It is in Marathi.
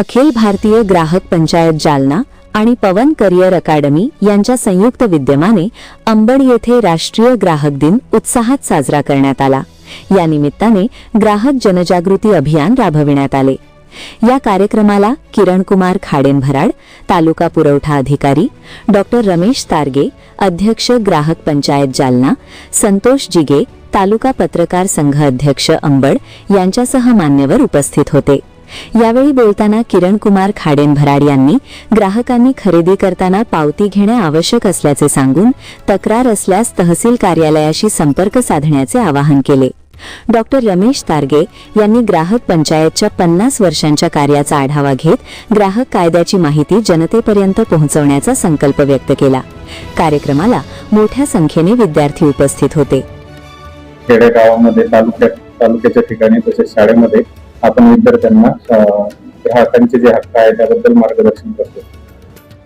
अखिल भारतीय ग्राहक पंचायत जालना आणि पवन करिअर अकादमी यांच्या संयुक्त विद्यमाने अंबड येथे राष्ट्रीय ग्राहक दिन उत्साहात साजरा करण्यात आला। या निमित्ताने ग्राहक जनजागृती अभियान राबविण्यात आले। या कार्यक्रमाला किरण कुमार खाडेनभराड, तालुका पुरवठा अधिकारी, डॉक्टर रमेश तारगे, अध्यक्ष ग्राहक पंचायत जालना, संतोष जिगे, तालुका पत्रकार संघ अध्यक्ष अंबड यांच्यासह मान्यवर उपस्थित होते। यावेळी बोलताना किरण कुमार खाडेनभराड यांनी ग्राहकांनी खरेदी करताना पावती घेणे आवश्यक असल्याचे सांगून तक्रार असल्यास तहसील कार्यालयाशी संपर्क साधण्याचे आवाहन केले। डॉक्टर रमेश तारगे यांनी ग्राहक पंचायतच्या 50 वर्षांच्या कार्याचा आढावा घेत ग्राहक कायद्याची माहिती जनतेपर्यंत पोहोचवण्याचा संकल्प व्यक्त केला। कार्यक्रमाला मोठ्या संख्येने विद्यार्थी उपस्थित होते। खेडेगावामध्ये तालुक्याच्या ठिकाणी तसेच शाळेमध्ये आपण विद्यार्थ्यांना ग्राहकांचे जे हक्क आहेत त्याबद्दल मार्गदर्शन करतो।